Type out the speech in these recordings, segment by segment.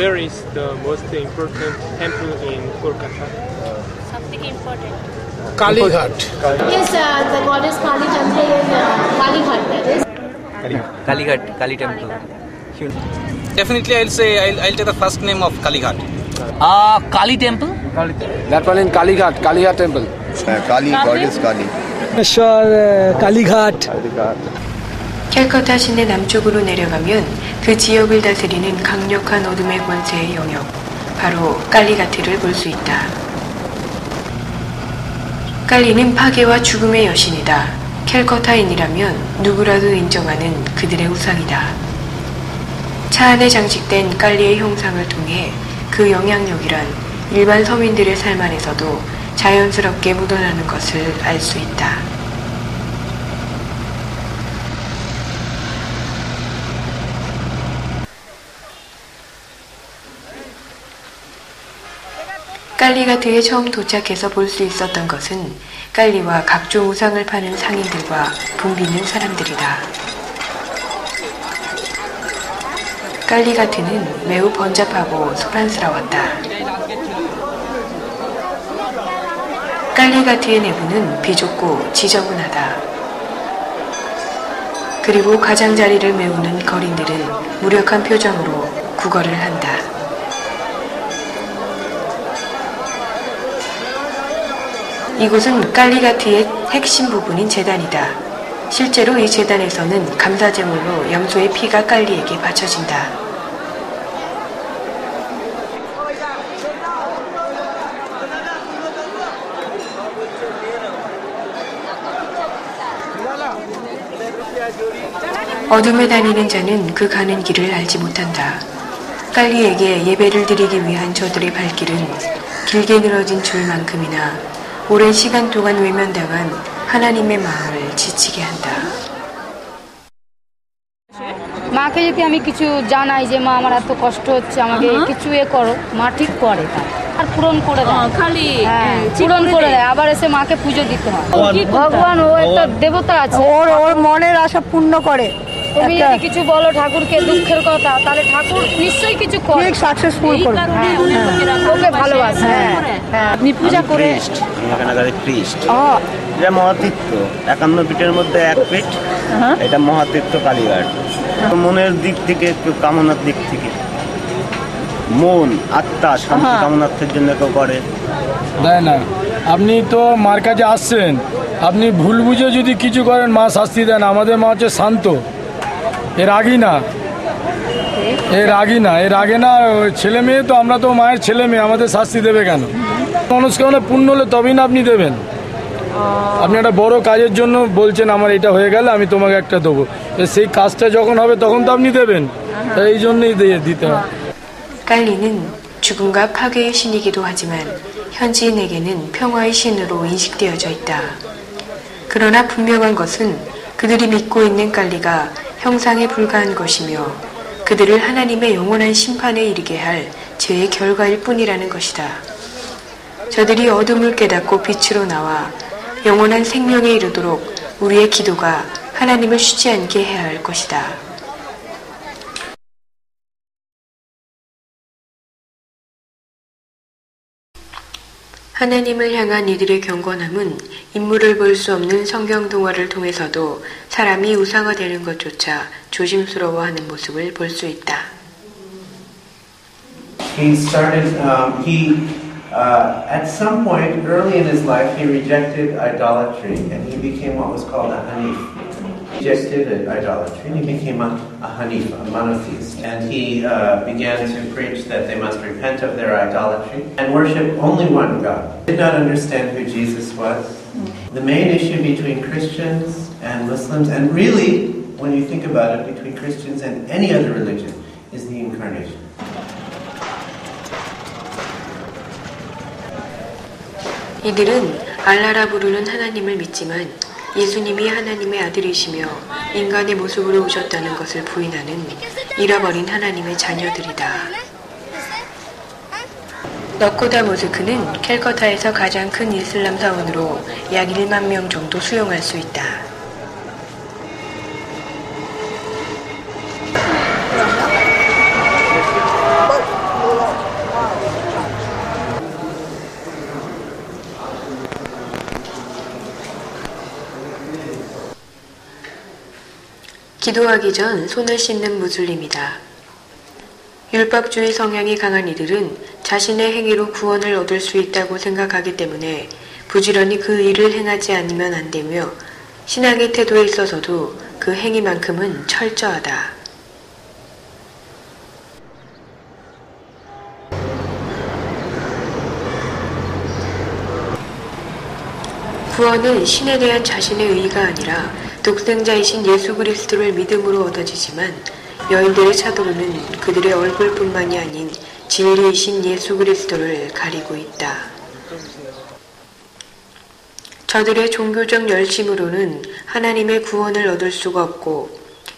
where is the most important temple in Kolkata? Something important. Kali Ghat. Yes, the goddess Kali temple in Kali Ghat, that is. Kali Ghat, Kali temple. Definitely, I'll take the first name of Kali Ghat. Kali temple? That one in Kali Ghat temple. Kali, goddess Kali. Kali Ghat. 캘커타 시내 남쪽으로 내려가면 그 지역을 다스리는 강력한 어둠의 권세의 영역, 바로 칼리가트를 볼 수 있다. 칼리는 파괴와 죽음의 여신이다. 캘커타인이라면 누구라도 인정하는 그들의 우상이다. 차 안에 장식된 칼리의 형상을 통해 그 영향력이란 일반 서민들의 삶 안에서도 자연스럽게 묻어나는 것을 알 수 있다. 칼리가트에 처음 도착해서 볼 수 있었던 것은 칼리와 각종 우상을 파는 상인들과 붐비는 사람들이다. 칼리가트는 매우 번잡하고 소란스러웠다. 칼리가트의 내부는 비좁고 지저분하다. 그리고 가장자리를 메우는 거린들은 무력한 표정으로 구걸을 한다. 이곳은 칼리가트의 핵심 부분인 제단이다. 실제로 이 제단에서는 감사제물로 염소의 피가 칼리에게 바쳐진다. 어둠에 다니는 자는 그 가는 길을 알지 못한다. 칼리에게 예배를 드리기 위한 저들의 발길은 길게 늘어진 줄만큼이나 오랜 시간 동안 외면당한 하나님의 마음을 지치게 한다. মাকে যদি আমি কিছু জানাই যে মা আমার এত কষ্ট হচ্ছে আমাকে কিছু করো মা ঠিক করে তা আর পূরণ করে দেয় খালি পূরণ করে দেয় আবার এসে মাকে পুজো দিতে হয় ভগবান ও একটা দেবতা আছে ওর মনের আশা পূর্ণ করে তুমি যদি কিছু বলো ঠাকুরকে দুঃখের কথা তাহলে ঠাকুর নিশ্চয়ই কিছু করে ঠিক সাকসেসফুল করবে ওকে ভালোবাসে আপনি পূজা করে এখানকার খ্রিস্ট এটা মহাতীর্থ 51 পীঠের মধ্যে এক পীঠ এটা মহাতীর্থ কালীঘাট মনের দিক থেকে একটু কামনার দিক থেকে মন আত্মা শান্তি কামনার্থের জন্য কেউ করে দেয় না আপনি তো মার কাছে আসছেন আপনি ভুল বুঝে যদি কিছু করেন মা শাস্তি দেন আমাদের মা হচ্ছে শান্ত এর আগে না এর আগে না ছেলে মেয়ে তো আমরা তো মায়ের ছেলে মেয়ে আমাদের শাস্তি দেবে কেন মনস্কামনা পূর্ণ হলে তবেই না আপনি দেবেন আপনি একটা বড় কাজের জন্য বলছেন আমার এটা হয়ে গেলে আমি তোমাকে একটা দেবো সেই কাজটা যখন হবে তখন তো আপনি দেবেন এই জন্যই দিতে হয় 칼리는 죽음과 파괴의 신이기도 하지만 현지인에게는 평화의 신으로 인식되어져 있다. 그러나 분명한 것은 그들이 믿고 있는 칼리가 형상에 불과한 것이며 그들을 하나님의 영원한 심판에 이르게 할 죄의 결과일 뿐이라는 것이다. 저들이 어둠을 깨닫고 빛으로 나와 영원한 생명에 이르도록 우리의 기도가 하나님을 쉬지 않게 해야 할 것이다. 하나님을 향한 이들의 경건함은 인물을 볼 수 없는 성경 동화를 통해서도 사람이 우상화되는 것조차 조심스러워하는 모습을 볼 수 있다. At some point early in his life, he rejected idolatry and he became what was called a Hanif. He rejected idolatry and he became a Hanif, a monotheist. And he began to preach that they must repent of their idolatry and worship only one God. He did not understand who Jesus was. The main issue between Christians and Muslims, and really, when you think about it, between Christians and any other religion, is the incarnation. 이들은 알라라 부르는 하나님을 믿지만 예수님이 하나님의 아들이시며 인간의 모습으로 오셨다는 것을 부인하는 잃어버린 하나님의 자녀들이다. 너코다 모스크는 캘커타에서 가장 큰 이슬람 사원으로 약 1만 명 정도 수용할 수 있다. 기도하기 전 손을 씻는 무슬림이다. 율법주의 성향이 강한 이들은 자신의 행위로 구원을 얻을 수 있다고 생각하기 때문에 부지런히 그 일을 행하지 않으면 안 되며 신앙의 태도에 있어서도 그 행위만큼은 철저하다. 구원은 신에 대한 자신의 의의가 아니라 독생자이신 예수 그리스도를 믿음으로 얻어지지만 여인들의 차도로는 그들의 얼굴뿐만이 아닌 진리이신 예수 그리스도를 가리고 있다. 저들의 종교적 열심으로는 하나님의 구원을 얻을 수가 없고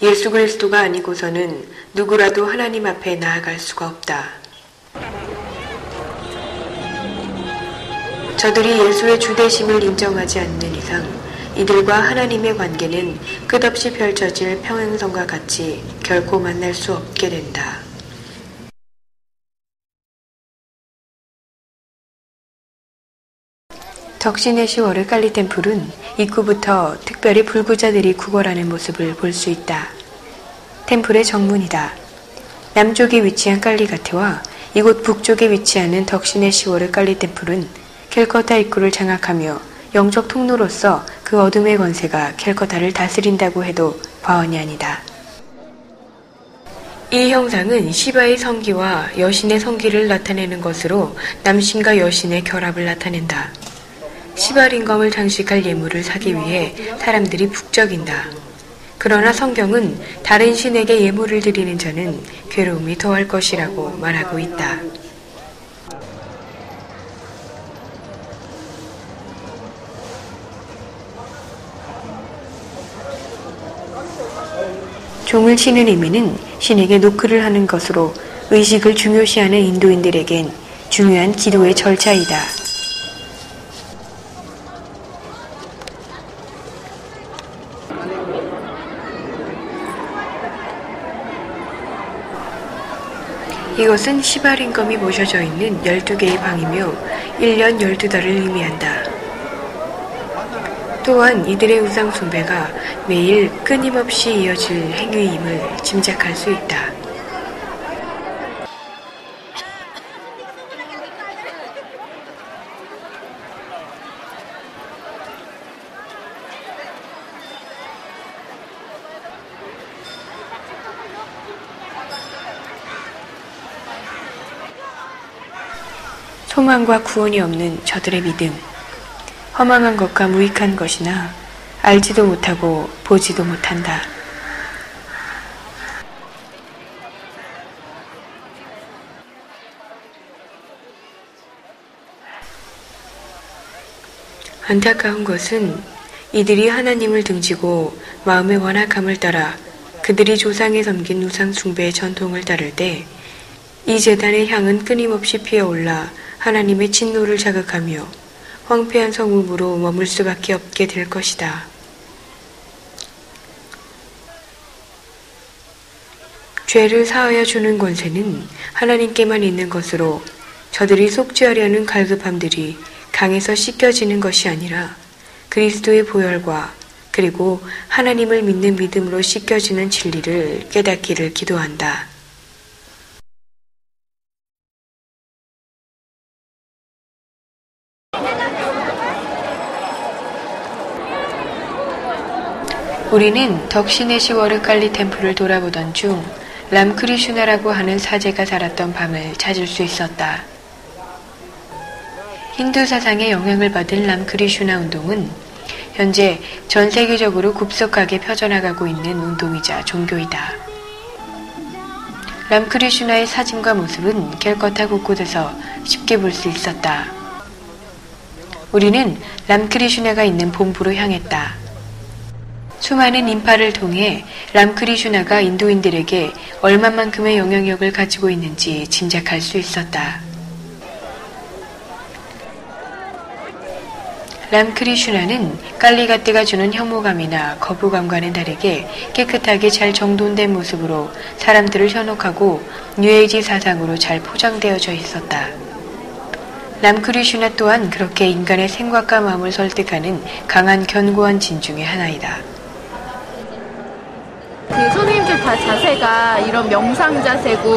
예수 그리스도가 아니고서는 누구라도 하나님 앞에 나아갈 수가 없다. 저들이 예수의 주되심을 인정하지 않는 이상 이들과 하나님의 관계는 끝없이 펼쳐질 평행선과 같이 결코 만날 수 없게 된다. 덕신의 10월의 깔리 템플은 입구부터 특별히 불구자들이 구걸하는 모습을 볼 수 있다. 템플의 정문이다. 남쪽에 위치한 깔리가트와 이곳 북쪽에 위치하는 덕신의 10월의 깔리 템플은 캘커타 입구를 장악하며 영적 통로로서 그 어둠의 권세가 캘커타를 다스린다고 해도 과언이 아니다. 이 형상은 시바의 성기와 여신의 성기를 나타내는 것으로 남신과 여신의 결합을 나타낸다. 시바 링검을 장식할 예물을 사기 위해 사람들이 북적인다. 그러나 성경은 다른 신에게 예물을 드리는 자는 괴로움이 더할 것이라고 말하고 있다. 종을 치는 의미는 신에게 노크를 하는 것으로 의식을 중요시하는 인도인들에겐 중요한 기도의 절차이다. 이것은 시바링검이 모셔져 있는 12개의 방이며 1년 12달을 의미한다. 또한 이들의 우상 숭배가 매일 끊임없이 이어질 행위임을 짐작할 수 있다. 소망과 구원이 없는 저들의 믿음, 허망한 것과 무익한 것이나 알지도 못하고 보지도 못한다. 안타까운 것은 이들이 하나님을 등지고 마음의 완악함을 따라 그들이 조상에 섬긴 우상 숭배의 전통을 따를 때 이 제단의 향은 끊임없이 피어올라 하나님의 진노를 자극하며 황폐한 성읍으로 머물 수밖에 없게 될 것이다. 죄를 사하여 주는 권세는 하나님께만 있는 것으로 저들이 속죄하려는 갈급함들이 강에서 씻겨지는 것이 아니라 그리스도의 보혈과 그리고 하나님을 믿는 믿음으로 씻겨지는 진리를 깨닫기를 기도한다. 우리는 덕신의 10월의 깔리 템플을 돌아보던 중 람크리슈나라고 하는 사제가 살았던 방을 찾을 수 있었다. 힌두 사상의 영향을 받은 람크리슈나 운동은 현재 전 세계적으로 급속하게 펴져나가고 있는 운동이자 종교이다. 람크리슈나의 사진과 모습은 캘커타 곳곳에서 쉽게 볼 수 있었다. 우리는 람크리슈나가 있는 본부로 향했다. 수많은 인파를 통해 람크리슈나가 인도인들에게 얼마만큼의 영향력을 가지고 있는지 짐작할 수 있었다. 람크리슈나는 깔리가트가 주는 혐오감이나 거부감과는 다르게 깨끗하게 잘 정돈된 모습으로 사람들을 현혹하고 뉴에이지 사상으로 잘 포장되어져 있었다. 람크리슈나 또한 그렇게 인간의 생각과 마음을 설득하는 강한 견고한 진 중의 하나이다. 그 선생님들 다 자세가 이런 명상 자세고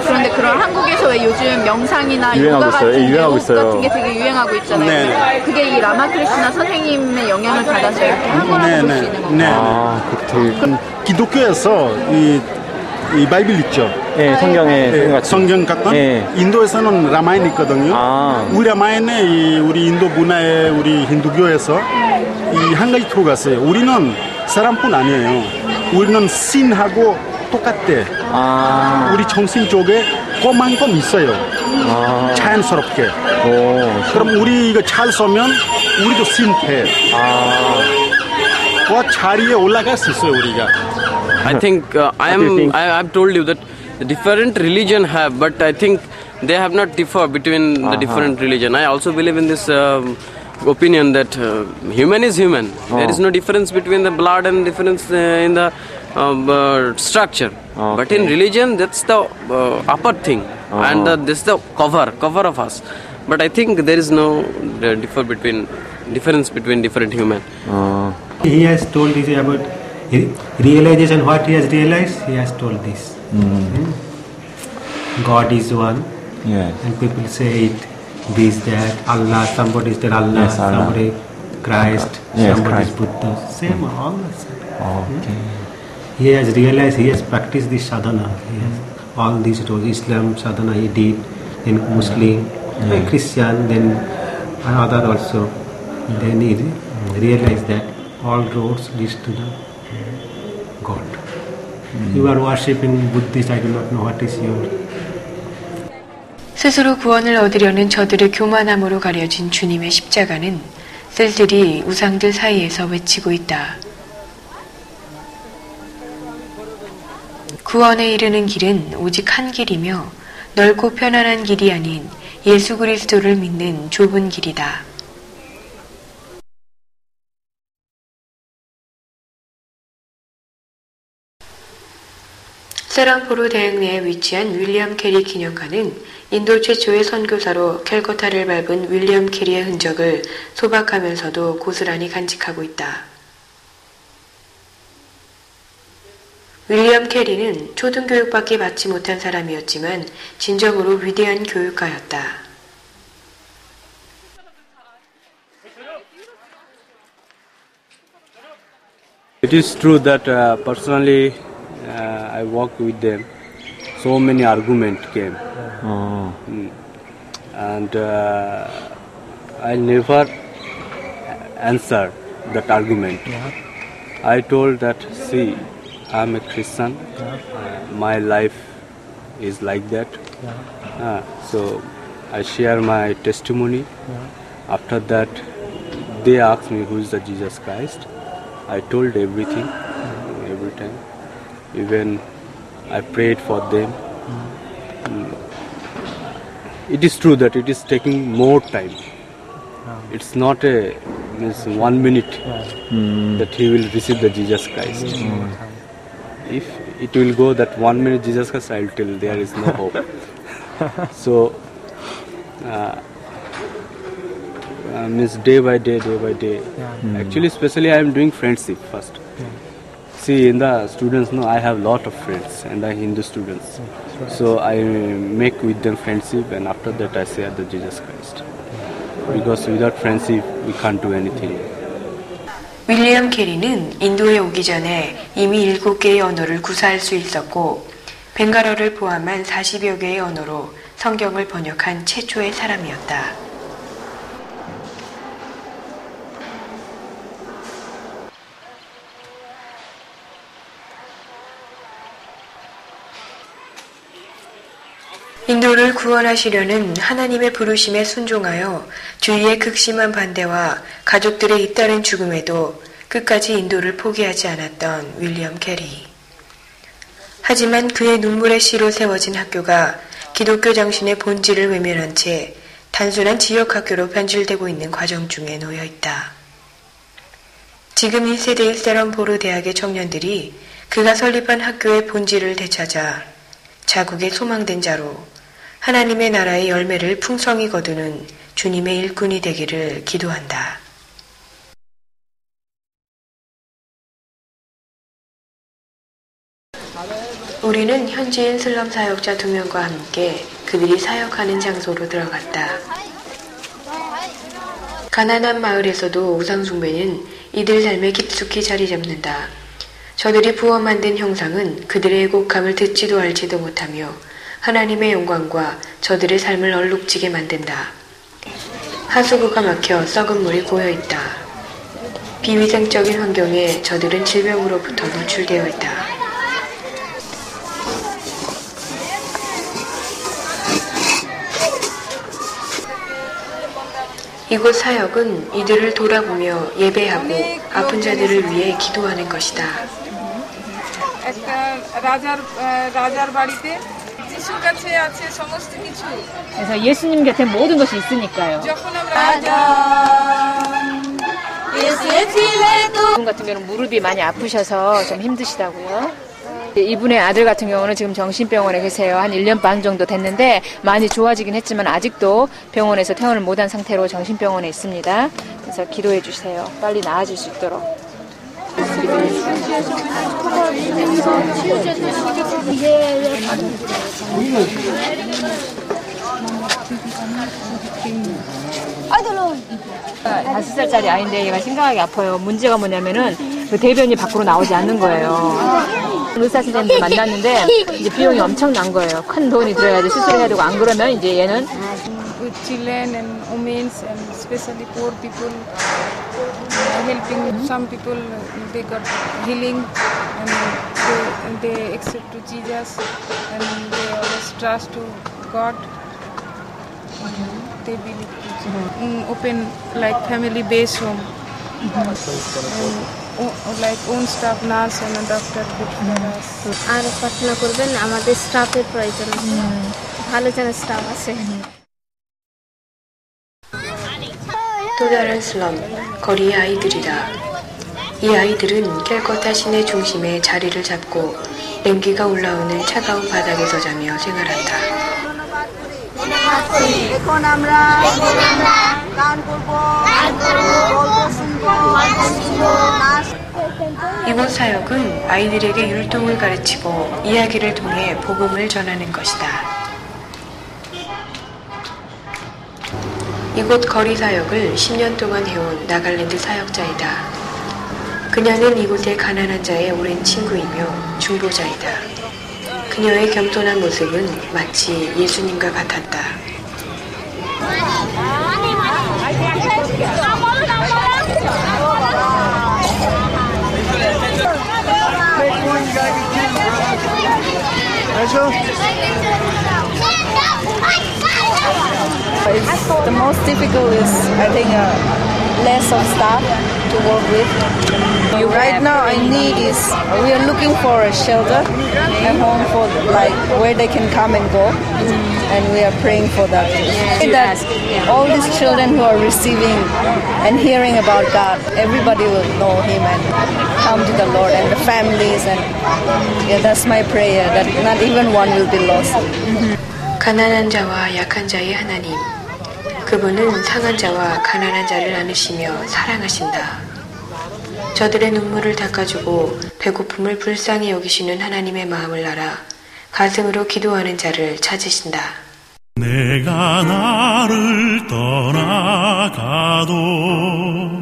그런데 그런 한국에서 왜 요즘 명상이나 요가 같은 유행하고 외국 같은 게 되게 유행하고 있잖아요. 네. 그게 이 라마크리스나 선생님의 영향을 받아서 이렇게 한 거라고 볼 수 있는 건가요? 기독교에서 이 바이블 있죠. 네, 성경에 성경 같은 네. 인도에서는 라마인 있거든요. 우리 라마인에 우리 인도 문화에 우리 힌두교에서 이 한 가지 들어갔어요. 우리는 사람뿐 아니에요. 우리는 신하고 똑같대. 우리 정신 쪽에 그만큼 있어요. 자연스럽게. 그럼 우리 이거 잘 서면 우리도 신해. 그 자리에 올라갈 수 있어요 우리가. I think I've told you that different religion have, but I think they have not differ between the different religion. I also believe in this opinion that human is human. There is no difference between the blood and difference in the structure. But in religion, that's the upper thing, and this is the cover of us. But I think there is no difference between different human. He has told this about realization. What he has realized, he has told this. God is one, and people say it, this, that, Allah, somebody is there, Allah, Yes, Allah. somebody Christ, Yes, somebody is Christ. Buddha, same, all the same. He has realized, he has practiced this sadhana, he has all these roles, Islam sadhana he did, then Muslim, Christian, then other also. Then he realized that all roads lead to the God. You are worshipping Buddhist, I do not know what is your. 스스로 구원을 얻으려는 저들의 교만함으로 가려진 주님의 십자가는 셀들이 우상들 사이에서 외치고 있다. 구원에 이르는 길은 오직 한 길이며 넓고 편안한 길이 아닌 예수 그리스도를 믿는 좁은 길이다. 세런포로 대학 내에 위치한 윌리엄 캐리 기념관은 인도 최초의 선교사로 캘커타를 밟은 윌리엄 캐리의 흔적을 소박하면서도 고스란히 간직하고 있다. 윌리엄 캐리는 초등교육밖에 받지 못한 사람이었지만 진정으로 위대한 교육가였다. It is true that personally I worked with them. So many arguments came, and I never answered that argument. I told that, see, I am a Christian. My life is like that. So I share my testimony. After that, they asked me who is the Jesus Christ. I told everything, every time. Even I prayed for them. It is true that it is taking more time. It's not a 1 minute that he will receive the Jesus Christ. If it will go that 1 minute Jesus Christ, I will tell there is no hope. So means day by day. Actually, especially I am doing friendship first. See, in the students, I have lot of friends and the Hindu students. So I make with them friendship, and after that I share the Jesus Christ. Because without friendship, we can't do anything. 윌리엄 캐리는 인도에 오기 전에 이미 7개의 언어를 구사할 수 있었고 벵갈어를 포함한 40여 개의 언어로 성경을 번역한 최초의 사람이었다. 인도를 구원하시려는 하나님의 부르심에 순종하여 주위의 극심한 반대와 가족들의 잇따른 죽음에도 끝까지 인도를 포기하지 않았던 윌리엄 캐리. 하지만 그의 눈물의 씨로 세워진 학교가 기독교 정신의 본질을 외면한 채 단순한 지역학교로 변질되고 있는 과정 중에 놓여 있다. 지금 1세대의 세런포르 대학의 청년들이 그가 설립한 학교의 본질을 되찾아 자국의 소망된 자로 하나님의 나라의 열매를 풍성히 거두는 주님의 일꾼이 되기를 기도한다. 우리는 현지인 슬럼 사역자 2명과 함께 그들이 사역하는 장소로 들어갔다. 가난한 마을에서도 우상숭배는 이들 삶에 깊숙이 자리 잡는다. 저들이 부어 만든 형상은 그들의 애곡함을 듣지도 알지도 못하며 하나님의 영광과 저들의 삶을 얼룩지게 만든다. 하수구가 막혀 썩은 물이 고여있다. 비위생적인 환경에 저들은 질병으로부터 노출되어 있다. 이곳 사역은 이들을 돌아보며 예배하고 아픈 자들을 위해 기도하는 것이다. 그래서 예수님 곁에 모든 것이 있으니까요. 이분 같은 경우는 무릎이 많이 아프셔서 좀 힘드시다고요. 이분의 아들 같은 경우는 지금 정신병원에 계세요. 한 1년 반 정도 됐는데 많이 좋아지긴 했지만 아직도 병원에서 퇴원을 못한 상태로 정신병원에 있습니다. 그래서 기도해 주세요. 빨리 나아질 수 있도록. 다섯 살짜리 아이인데 얘가 심각하게 아파요. 문제가 뭐냐면은 그 대변이 밖으로 나오지 않는 거예요. 의사 선생님들 만났는데 이제 비용이 엄청난 거예요. 큰 돈이 들어야지 수술해야 되고 안 그러면 이제 얘는 children and women and especially poor people helping some people they got healing and they accept to Jesus and they always trust to God. They believe to open like family based home and like own staff nurse and a doctor good for us. আর প্রার্থনা করবেন আমাদের স্টাফের প্রয়োজন আছে ভালো যেন স্টাফ আছে. 또 다른 슬럼, 거리의 아이들이다. 이 아이들은 캘커타 시내 중심에 자리를 잡고 냉기가 올라오는 차가운 바닥에서 자며 생활한다. 이곳 사역은 아이들에게 율동을 가르치고 이야기를 통해 복음을 전하는 것이다. 이곳 거리 사역을 10년 동안 해온 나갈랜드 사역자이다. 그녀는 이곳의 가난한 자의 오랜 친구이며 중보자이다. 그녀의 겸손한 모습은 마치 예수님과 같았다. The most difficult is, I think, less of staff to work with. Right now, I need is we are looking for a shelter, a home for like where they can come and go, and we are praying for that. That all these children who are receiving and hearing about God, everybody will know Him and come to the Lord, and the families, and yeah, that's my prayer that not even one will be lost. 가난한 자와 약한 자의 하나님, 그분은 상한 자와 가난한 자를 안으시며 사랑하신다. 저들의 눈물을 닦아주고 배고픔을 불쌍히 여기시는 하나님의 마음을 알아 가슴으로 기도하는 자를 찾으신다. 내가 나를 떠나가도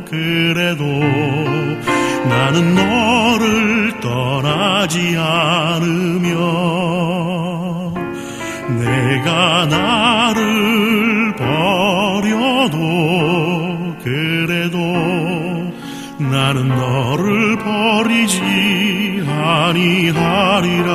그래도 나는 너를 떠나지 않으며 내가 나를 버려도 그래도 나는 너를 버리지 아니하리라.